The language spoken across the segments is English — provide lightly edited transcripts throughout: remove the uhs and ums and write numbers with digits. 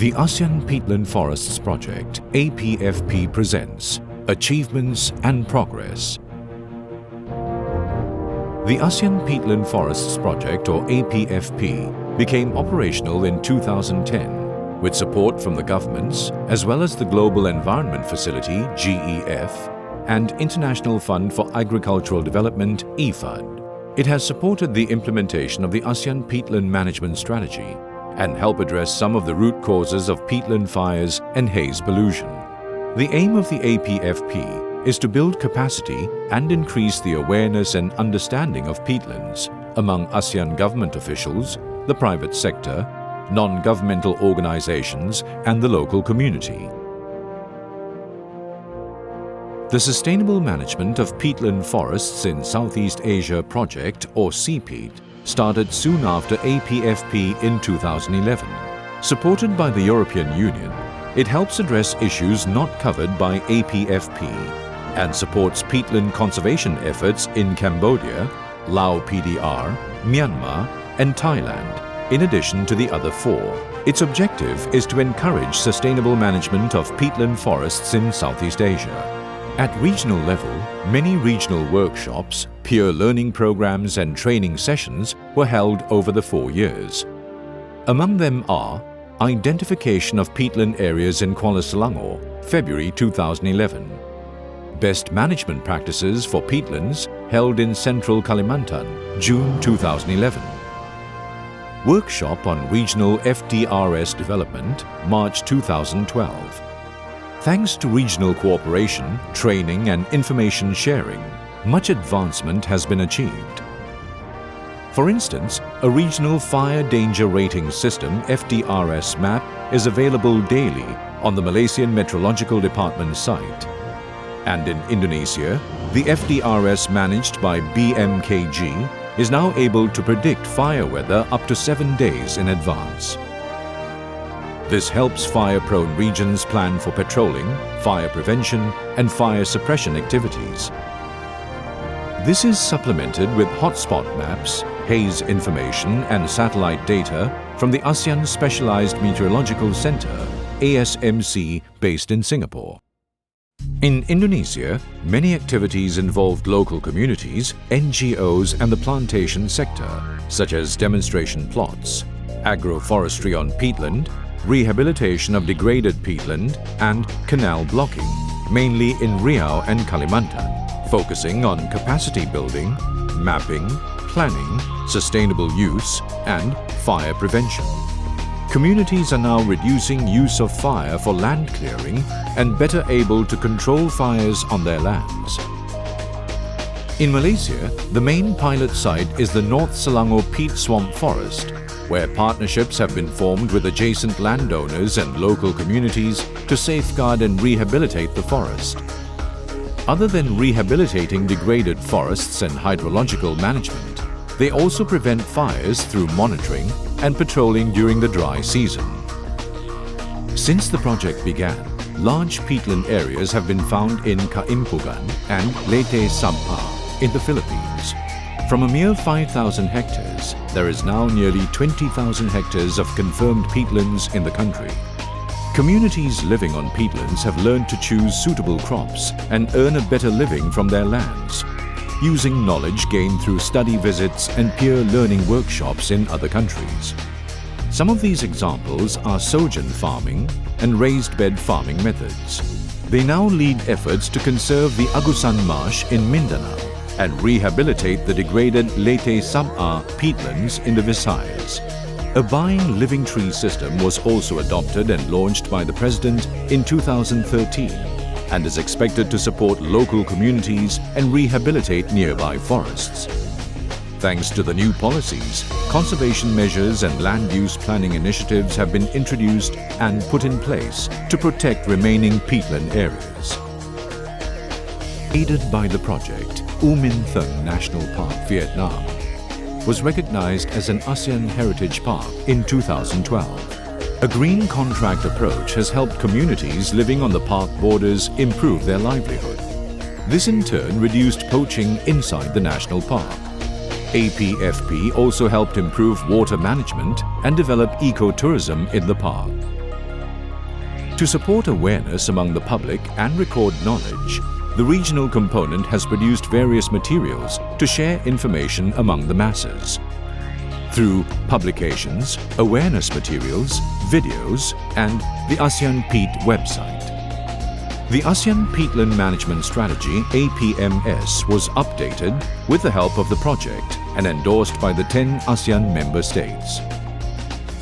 The ASEAN Peatland Forests Project, APFP, presents Achievements and Progress. The ASEAN Peatland Forests Project, or APFP, became operational in 2010 with support from the governments as well as the Global Environment Facility, GEF, and International Fund for Agricultural Development, IFAD. It has supported the implementation of the ASEAN Peatland Management Strategy and help address some of the root causes of peatland fires and haze pollution. The aim of the APFP is to build capacity and increase the awareness and understanding of peatlands among ASEAN government officials, the private sector, non-governmental organizations, and the local community. The Sustainable Management of Peatland Forests in Southeast Asia project, or CPEAT, started soon after APFP in 2011. Supported by the European Union, it helps address issues not covered by APFP and supports peatland conservation efforts in Cambodia, Laos PDR, Myanmar, and Thailand, in addition to the other four. Its objective is to encourage sustainable management of peatland forests in Southeast Asia. At regional level, many regional workshops, peer learning programs and training sessions were held over the 4 years. Among them are Identification of Peatland Areas in Kuala Selangor, February 2011. Best Management Practices for Peatlands, held in Central Kalimantan, June 2011. Workshop on Regional FDRS Development, March 2012. Thanks to regional cooperation, training and information sharing, much advancement has been achieved. For instance, a Regional Fire Danger Rating System FDRS map is available daily on the Malaysian Meteorological Department site. And in Indonesia, the FDRS managed by BMKG is now able to predict fire weather up to 7 days in advance. This helps fire-prone regions plan for patrolling, fire prevention, and fire suppression activities. This is supplemented with hotspot maps, haze information, and satellite data from the ASEAN Specialized Meteorological Center, ASMC, based in Singapore. In Indonesia, many activities involved local communities, NGOs, and the plantation sector, such as demonstration plots, agroforestry on peatland, rehabilitation of degraded peatland, and canal blocking, mainly in Riau and Kalimantan, focusing on capacity building, mapping, planning, sustainable use, and fire prevention. Communities are now reducing use of fire for land clearing and better able to control fires on their lands. In Malaysia, the main pilot site is the North Selangor Peat Swamp Forest, where partnerships have been formed with adjacent landowners and local communities to safeguard and rehabilitate the forest. Other than rehabilitating degraded forests and hydrological management, they also prevent fires through monitoring and patrolling during the dry season. Since the project began, large peatland areas have been found in Kaimpugan and Leyte Sabah in the Philippines. From a mere 5,000 hectares, there is now nearly 20,000 hectares of confirmed peatlands in the country. Communities living on peatlands have learned to choose suitable crops and earn a better living from their lands, using knowledge gained through study visits and peer learning workshops in other countries. Some of these examples are sojourn farming and raised bed farming methods. They now lead efforts to conserve the Agusan Marsh in Mindanao and rehabilitate the degraded Leyte Sabah peatlands in the Visayas. A buying living tree system was also adopted and launched by the President in 2013 and is expected to support local communities and rehabilitate nearby forests. Thanks to the new policies, conservation measures and land use planning initiatives have been introduced and put in place to protect remaining peatland areas. Aided by the project, U Minh Theng National Park, Vietnam, was recognized as an ASEAN Heritage Park in 2012. A green contract approach has helped communities living on the park borders improve their livelihood. This in turn reduced poaching inside the national park. APFP also helped improve water management and develop ecotourism in the park. To support awareness among the public and record knowledge, the regional component has produced various materials to share information among the masses. Through publications, awareness materials, videos, and the ASEAN Peat website. The ASEAN Peatland Management Strategy (APMS) was updated with the help of the project and endorsed by the 10 ASEAN member states.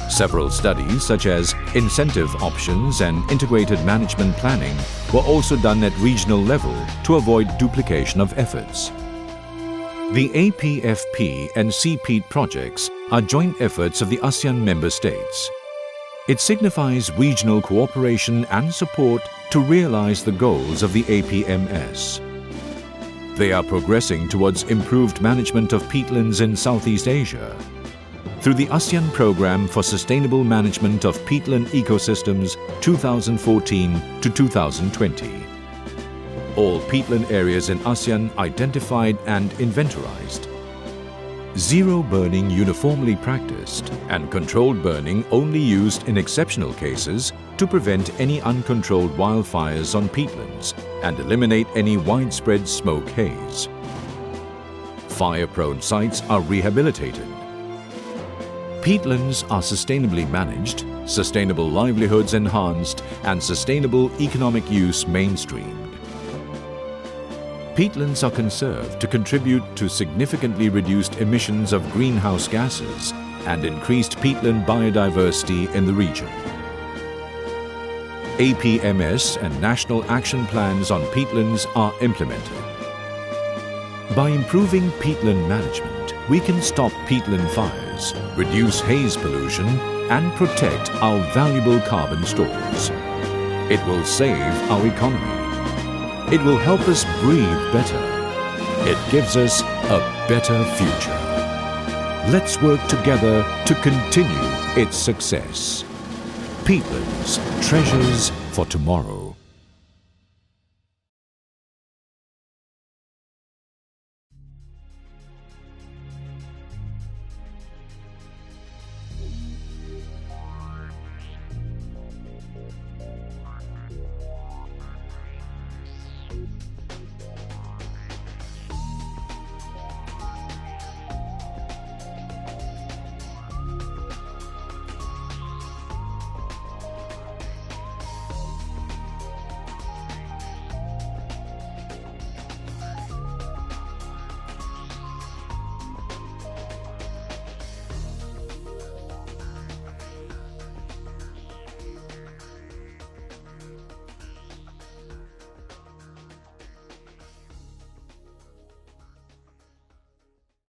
Several studies such as incentive options and integrated management planning were also done at regional level to avoid duplication of efforts. The APFP and CPEAT projects are joint efforts of the ASEAN member states. It signifies regional cooperation and support to realize the goals of the APMS. They are progressing towards improved management of peatlands in Southeast Asia. Through the ASEAN Programme for Sustainable Management of Peatland Ecosystems 2014 to 2020. All peatland areas in ASEAN identified and inventorized. Zero burning uniformly practiced and controlled burning only used in exceptional cases to prevent any uncontrolled wildfires on peatlands and eliminate any widespread smoke haze. Fire-prone sites are rehabilitated. Peatlands are sustainably managed, sustainable livelihoods enhanced, and sustainable economic use mainstreamed. Peatlands are conserved to contribute to significantly reduced emissions of greenhouse gases and increased peatland biodiversity in the region. APMS and national action plans on peatlands are implemented. By improving peatland management, we can stop peatland fires, reduce haze pollution, and protect our valuable carbon stores. It will save our economy. It will help us breathe better. It gives us a better future. Let's work together to continue its success. Peatlands, treasures for tomorrow.